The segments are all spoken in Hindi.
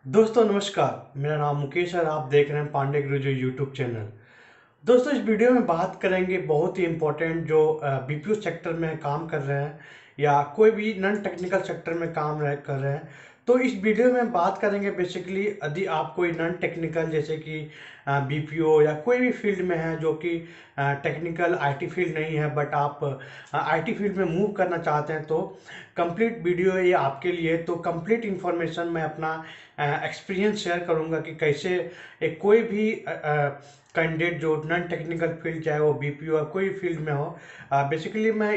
दोस्तों नमस्कार, मेरा नाम मुकेश है और आप देख रहे हैं पांडे गुरुजी यूट्यूब चैनल। दोस्तों इस वीडियो में बात करेंगे बहुत ही इम्पोर्टेंट जो बीपीओ सेक्टर में काम कर रहे हैं या कोई भी नॉन टेक्निकल सेक्टर में कर रहे हैं। तो इस वीडियो में बात करेंगे बेसिकली यदि आप कोई नॉन टेक्निकल जैसे कि बीपीओ या कोई भी फील्ड में है जो कि टेक्निकल आईटी फील्ड नहीं है बट आप आईटी फील्ड में मूव करना चाहते हैं तो कंप्लीट वीडियो ये आपके लिए। तो कंप्लीट इन्फॉर्मेशन मैं अपना एक्सपीरियंस शेयर करूंगा कि कैसे एक कोई भी कैंडिडेट जो नॉन टेक्निकल फील्ड चाहे वो बीपीओ या कोई फील्ड में हो। बेसिकली मैं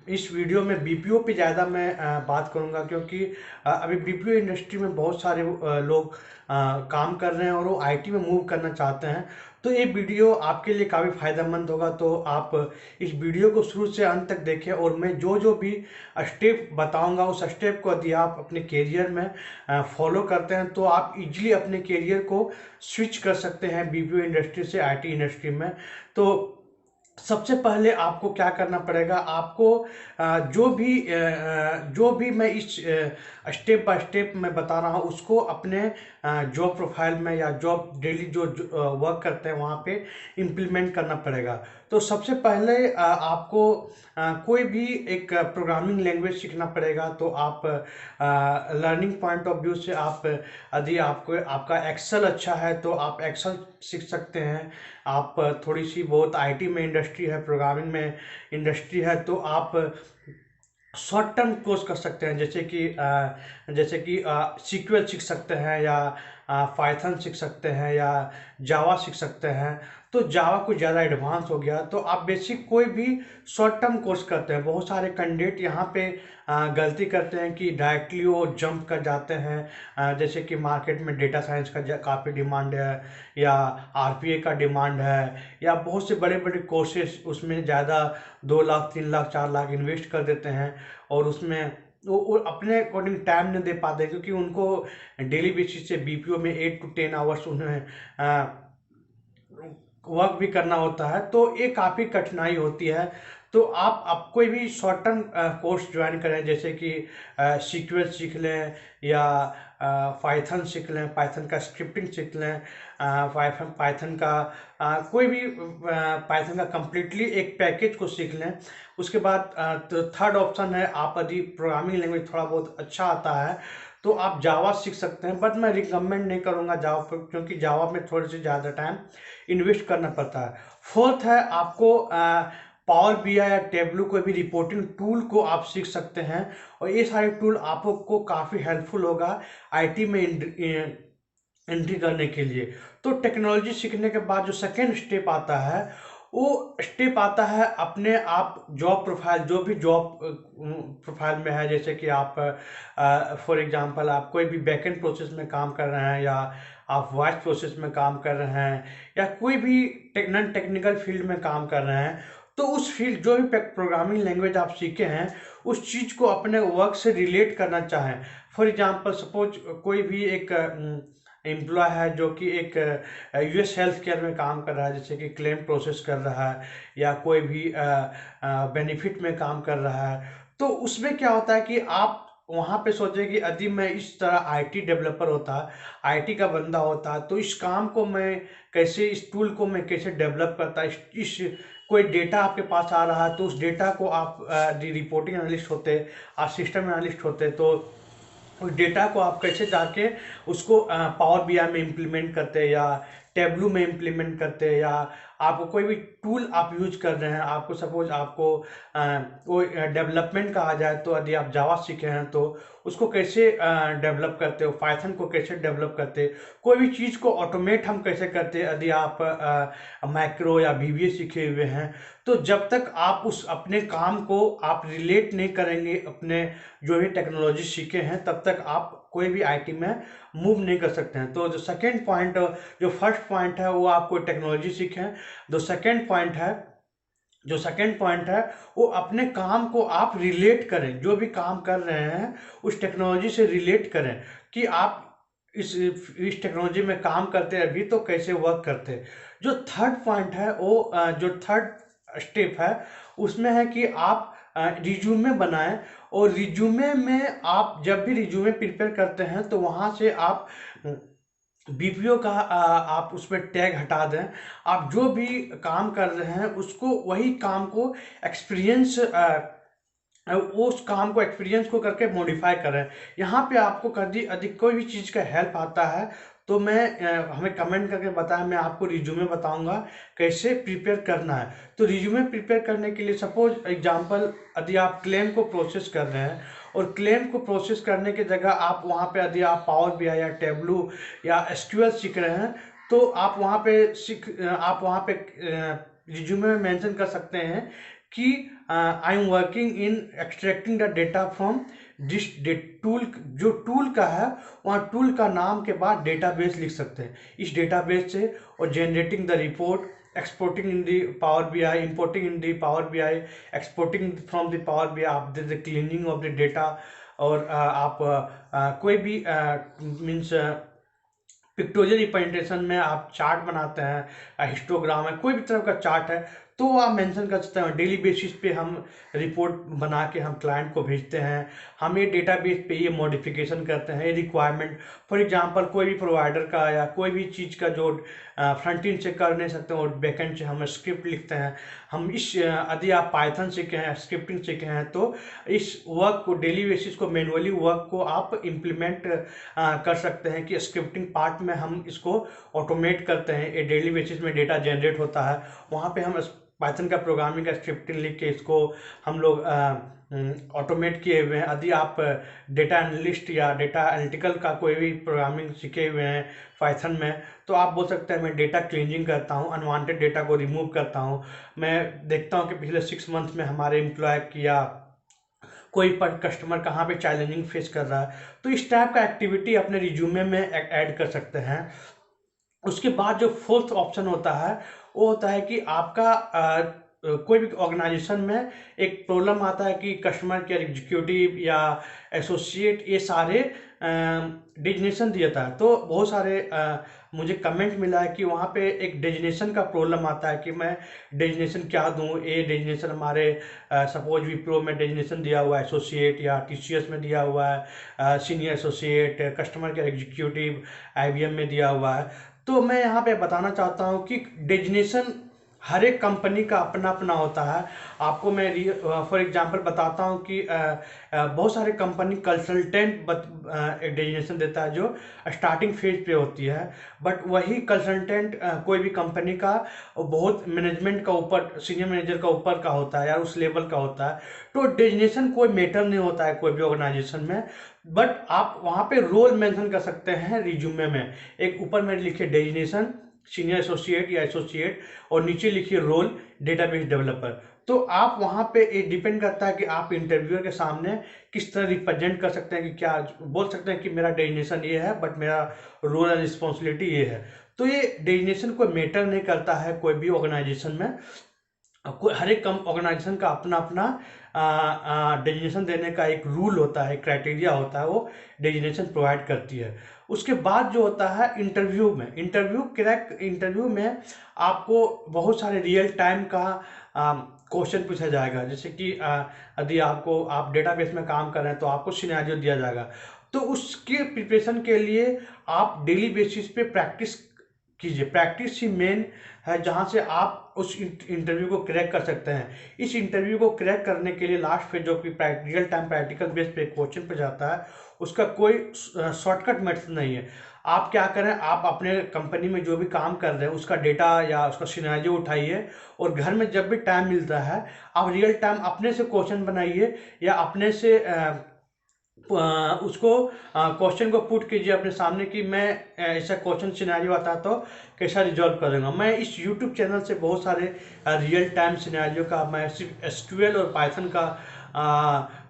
इस वीडियो में बीपीओ पे ज़्यादा मैं बात करूंगा क्योंकि अभी बीपीओ इंडस्ट्री में बहुत सारे लोग काम कर रहे हैं और वो आईटी में मूव करना चाहते हैं। तो ये वीडियो आपके लिए काफ़ी फायदेमंद होगा। तो आप इस वीडियो को शुरू से अंत तक देखें और मैं जो जो भी स्टेप बताऊंगा उस स्टेप को यदि आप अपने करियर में फॉलो करते हैं तो आप इजीली अपने करियर को स्विच कर सकते हैं बीपीओ इंडस्ट्री से आईटी इंडस्ट्री में। तो सबसे पहले आपको क्या करना पड़ेगा, आपको जो भी मैं इस स्टेप बाय स्टेप मैं बता रहा हूँ उसको अपने जॉब प्रोफाइल में या जॉब डेली जो वर्क करते हैं वहाँ पे इम्प्लीमेंट करना पड़ेगा। तो सबसे पहले आपको कोई भी एक प्रोग्रामिंग लैंग्वेज सीखना पड़ेगा। तो आप लर्निंग पॉइंट ऑफ व्यू से आप यदि आपको आपका एक्सेल अच्छा है तो आप एक्सेल सीख सकते हैं। आप थोड़ी सी बहुत आईटी में इंडस्ट्री है, प्रोग्रामिंग में इंडस्ट्री है तो आप शॉर्ट टर्म कोर्स कर सकते हैं जैसे कि सीक्वल सीख सकते हैं या पाइथन सीख सकते हैं या जावा सीख सकते हैं। तो जावा कुछ ज़्यादा एडवांस हो गया तो आप बेसिक कोई भी शॉर्ट टर्म कोर्स करते हैं। बहुत सारे कैंडिडेट यहाँ पे गलती करते हैं कि डायरेक्टली वो जंप कर जाते हैं। जैसे कि मार्केट में डेटा साइंस का काफ़ी डिमांड है या आरपीए का डिमांड है या बहुत से बड़े बड़े कोर्सेज उसमें ज़्यादा 2 लाख 3 लाख 4 लाख इन्वेस्ट कर देते हैं और उसमें वो अपने अकॉर्डिंग टाइम नहीं दे पाते क्योंकि उनको डेली बेसिस से बीपीओ में 8 to 10 आवर्स उन्हें वर्क भी करना होता है। तो ये काफ़ी कठिनाई होती है। तो आप कोई भी शॉर्ट टर्म कोर्स ज्वाइन करें जैसे कि सीक्वल सीख लें या पाइथन सीख लें, पाइथन का स्क्रिप्टिंग सीख लें, पाइथन का कोई भी पाइथन का कम्प्लीटली एक पैकेज को सीख लें। उसके बाद तो थर्ड ऑप्शन है, आप यदि प्रोग्रामिंग लैंग्वेज थोड़ा बहुत अच्छा आता है तो आप जावा सीख सकते हैं बट मैं रिकमेंड नहीं करूँगा जावा पर क्योंकि जावा में थोड़ी सी ज़्यादा टाइम इन्वेस्ट करना पड़ता है। फोर्थ है, आपको पावर बीआई या टेबलू कोई भी रिपोर्टिंग टूल को आप सीख सकते हैं और ये सारे टूल आपको काफ़ी हेल्पफुल होगा आईटी में एंट्री करने के लिए। तो टेक्नोलॉजी सीखने के बाद जो सेकेंड स्टेप आता है वो स्टेप आता है अपने आप जॉब प्रोफाइल, जो भी जॉब प्रोफाइल में है जैसे कि आप फॉर एग्जांपल आप कोई भी बैकएंड प्रोसेस में काम कर रहे हैं या आप वॉइस प्रोसेस में काम कर रहे हैं या कोई भी नॉन टेक्निकल फील्ड में काम कर रहे हैं। तो उस फील्ड जो भी प्रोग्रामिंग लैंग्वेज आप सीखे हैं उस चीज़ को अपने वर्क से रिलेट करना चाहें। फॉर एग्जांपल सपोज कोई भी एक एम्प्लॉय है जो कि एक यूएस हेल्थ केयर में काम कर रहा है जैसे कि क्लेम प्रोसेस कर रहा है या कोई भी बेनिफिट में काम कर रहा है। तो उसमें क्या होता है कि आप वहाँ पे सोचे कि यदि मैं इस तरह आईटी डेवलपर होता, आईटी का बंदा होता तो इस काम को मैं कैसे, इस टूल को मैं कैसे डेवलप करता। इस कोई डेटा आपके पास आ रहा है तो उस डेटा को आप रिपोर्टिंग एनालिस्ट होते, आप सिस्टम एनालिस्ट होते तो उस डेटा को आप कैसे जाके उसको पावर बीआई में इम्प्लीमेंट करते हैं या टेबलू में इम्प्लीमेंट करते हैं या आपको कोई भी टूल आप यूज कर रहे हैं, आपको सपोज आपको वो डेवलपमेंट का आ जाए तो यदि आप जावा सीखे हैं तो उसको कैसे डेवलप करते हो, पाइथन को कैसे डेवलप करते, कोई भी चीज़ को ऑटोमेट हम कैसे करते हैं यदि आप मैक्रो या वीबीए सीखे हुए हैं। तो जब तक आप उस अपने काम को आप रिलेट नहीं करेंगे अपने जो भी टेक्नोलॉजी सीखे हैं तब तक आप कोई भी आईटी में मूव नहीं कर सकते हैं। तो जो सेकेंड पॉइंट, जो फर्स्ट पॉइंट है वो आपको टेक्नोलॉजी सीखें। जो सेकेंड पॉइंट है जो सेकेंड पॉइंट है वो अपने काम को आप रिलेट करें, जो भी काम कर रहे हैं उस टेक्नोलॉजी से रिलेट करें कि आप इस टेक्नोलॉजी में काम करते हैं अभी तो कैसे वर्क करते हैं। जो थर्ड पॉइंट है वो जो थर्ड स्टेप है उसमें है कि आप रिज्यूमे बनाएं। और रिज्यूमे में आप जब भी रिज्यूमे प्रिपेयर करते हैं तो वहाँ से आप बीपीओ का आप उसमें टैग हटा दें। आप जो भी काम कर रहे हैं उसको, वही काम को एक्सपीरियंस उस काम को एक्सपीरियंस को करके मॉडिफाई कर रहे हैं। यहाँ पे आपको कभी अधिक कोई भी चीज़ का हेल्प आता है तो हमें कमेंट करके बताएं, मैं आपको रिज्यूमे बताऊंगा कैसे प्रिपेयर करना है। तो रिज्यूमे प्रिपेयर करने के लिए सपोज एग्जांपल, यदि आप क्लेम को प्रोसेस कर रहे हैं और क्लेम को प्रोसेस करने की जगह आप वहाँ पे यदि आप पावर बीआई या टेबलू या एसक्यूएल सीख रहे हैं तो आप वहाँ पे रिज्यूमे में मेंशन कर सकते हैं कि I am working in extracting the data from this tool. जो टूल का है वहाँ टूल का नाम के बाद डेटाबेस लिख सकते हैं, इस डेटाबेस से, और generating the report, exporting in the Power BI, importing in the Power BI, exporting from the Power BI, आप the cleaning of the data। और आप कोई भी मीन्स पिक्टोरियल रिप्रेजेंटेशन में आप चार्ट बनाते हैं, हिस्टोग्राम है, कोई भी तरह का चार्ट है तो आप मेंशन कर सकते हैं। डेली बेसिस पे हम रिपोर्ट बना के हम क्लाइंट को भेजते हैं, हम ये डेटाबेस पे ये मॉडिफिकेशन करते हैं, ये रिक्वायरमेंट फॉर एग्जांपल कोई भी प्रोवाइडर का या कोई भी चीज़ का जो फ्रंट एंड से कर नहीं सकते और बैकएंड से हम स्क्रिप्ट लिखते हैं। हम यदि आप पाइथन सीखे हैं, स्क्रिप्टिंग सीखे हैं तो इस वर्क को, डेली बेसिस को, मैनुअली वर्क को आप इम्प्लीमेंट कर सकते हैं कि स्क्रिप्टिंग पार्ट में हम इसको ऑटोमेट करते हैं। ये डेली बेसिस में डेटा जनरेट होता है, वहाँ पे हम पाइथन का प्रोग्रामिंग का स्क्रिप्टिंग लिख के इसको हम लोग ऑटोमेट किए हुए हैं। यदि आप डेटा एनालिस्ट या डेटा एनालिटिकल का कोई भी प्रोग्रामिंग सीखे हुए हैं पाइथन में तो आप बोल सकते हैं मैं डेटा क्लीनिंग करता हूँ, अनवांटेड डेटा को रिमूव करता हूँ। मैं देखता हूँ कि पिछले 6 मंथ में हमारे एम्प्लॉय किया कोई पर कस्टमर कहाँ पे चैलेंजिंग फेस कर रहा है, तो इस टाइप का एक्टिविटी अपने रिज्यूमे में ऐड कर सकते हैं। उसके बाद जो फोर्थ ऑप्शन होता है वो होता है कि आपका कोई भी ऑर्गेनाइजेशन में एक प्रॉब्लम आता है कि कस्टमर केयर एग्जीक्यूटिव या एसोसिएट ये सारे डिजिग्नेशन दिया था। तो बहुत सारे मुझे कमेंट मिला है कि वहाँ पे एक डिजिग्नेशन का प्रॉब्लम आता है कि मैं डिजिग्नेशन क्या दूँ। ये डिजिग्नेशन हमारे सपोज विप्रो में डिजिग्नेशन दिया हुआ है एसोसिएट, या टीसीएस में दिया हुआ है senior associate, customer care executive IBM में दिया हुआ है। तो मैं यहाँ पे बताना चाहता हूँ कि डेजिग्नेशन हर एक कंपनी का अपना अपना होता है। आपको मैं फॉर एग्जांपल बताता हूँ कि बहुत सारे कंपनी कंसल्टेंट डेजिग्नेशन देता है जो स्टार्टिंग फेज पे होती है, बट वही कंसल्टेंट कोई भी कंपनी का बहुत मैनेजमेंट का ऊपर, सीनियर मैनेजर का ऊपर का होता है या उस लेवल का होता है। तो डेजिग्नेशन कोई मैटर नहीं होता है कोई भी ऑर्गेनाइजेशन में, बट आप वहाँ पे रोल मेंशन कर सकते हैं रिज्यूमे में। एक ऊपर में लिखिए डेजिग्नेशन सीनियर एसोसिएट या एसोसिएट और नीचे लिखिए रोल डेटाबेस डेवलपर। तो आप वहाँ पे ये डिपेंड करता है कि आप इंटरव्यूअर के सामने किस तरह रिप्रेजेंट कर सकते हैं कि क्या बोल सकते हैं कि मेरा डेजिग्नेशन ये है बट मेरा रोल एंड रिस्पॉन्सिबिलिटी ये है। तो ये डेजिग्नेशन कोई मैटर नहीं करता है कोई भी ऑर्गेनाइजेशन में। हर एक ऑर्गेनाइजेशन का अपना अपना डेजिग्नेशन देने का एक रूल होता है, क्राइटेरिया होता है, वो डेजिग्नेशन प्रोवाइड करती है। उसके बाद जो होता है इंटरव्यू में आपको बहुत सारे रियल टाइम का क्वेश्चन पूछा जाएगा। जैसे कि यदि आप डेटाबेस में काम कर रहे हैं तो आपको सिनेरियो दिया जाएगा, तो उसके प्रिपरेशन के लिए आप डेली बेसिस पे प्रैक्टिस कीजिए। प्रैक्टिस ही मेन है जहाँ से आप उस इंटरव्यू को क्रैक कर सकते हैं। इस इंटरव्यू को क्रैक करने के लिए लास्ट पे जो कि रियल टाइम प्रैक्टिकल बेस पे क्वेश्चन पे जाता है, उसका कोई शॉर्टकट मेथड नहीं है। आप क्या करें, आप अपने कंपनी में जो भी काम कर रहे हैं उसका डेटा या उसका सिनेरियो उठाइए और घर में जब भी टाइम मिलता है आप रियल टाइम अपने से क्वेश्चन बनाइए या अपने से उसको क्वेश्चन को पुट कीजिए अपने सामने कि मैं ऐसा क्वेश्चन सिनेरियो आता तो कैसा रिजॉल्व करूँगा। मैं इस यूट्यूब चैनल से बहुत सारे रियल टाइम सिनेरियो का, मैं सिर्फ एसक्यूएल और पाइथन का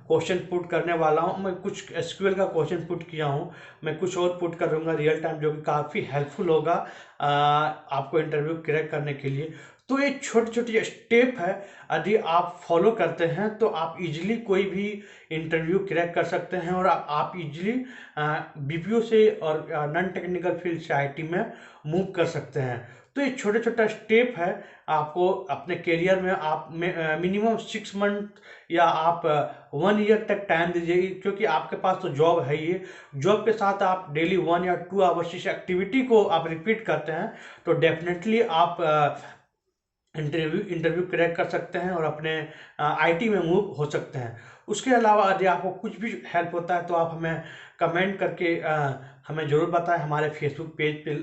क्वेश्चन पुट करने वाला हूँ। मैं कुछ एसक्यूएल का क्वेश्चन पुट किया हूँ, मैं कुछ और पुट करूँगा रियल टाइम जो कि काफ़ी हेल्पफुल होगा आपको इंटरव्यू क्रैक करने के लिए। तो ये छोटी छोटी स्टेप है, यदि आप फॉलो करते हैं तो आप इजीली कोई भी इंटरव्यू क्रैक कर सकते हैं और आप इजीली बीपीओ से और नॉन टेक्निकल फील्ड से आईटी में मूव कर सकते हैं। तो ये छोटा छोटा स्टेप है, आपको अपने करियर में आप मिनिमम 6 मंथ या आप 1 ईयर तक टाइम दीजिए, क्योंकि आपके पास तो जॉब है ही। जॉब के साथ आप डेली 1 या 2 आवर्स इस एक्टिविटी को आप रिपीट करते हैं तो डेफिनेटली आप इंटरव्यू क्रैक कर सकते हैं और अपने आईटी में मूव हो सकते हैं। उसके अलावा यदि आपको कुछ भी हेल्प होता है तो आप हमें कमेंट करके हमें ज़रूर बताएं। हमारे फेसबुक पेज पे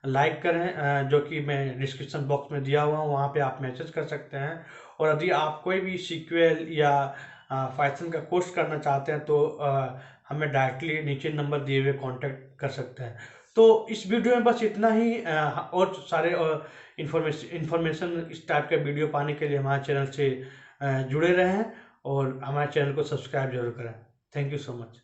लाइक करें, जो कि मैं डिस्क्रिप्शन बॉक्स में दिया हुआ हूँ, वहाँ पे आप मैसेज कर सकते हैं। और यदि आप कोई भी सीक्वल या पाइथन का कोर्स करना चाहते हैं तो हमें डायरेक्टली नीचे नंबर दिए हुए कांटेक्ट कर सकते हैं। तो इस वीडियो में बस इतना ही। और सारे इंफॉर्मेशन इस टाइप के वीडियो पाने के लिए हमारे चैनल से जुड़े रहें और हमारे चैनल को सब्सक्राइब जरूर करें। Thank you so much.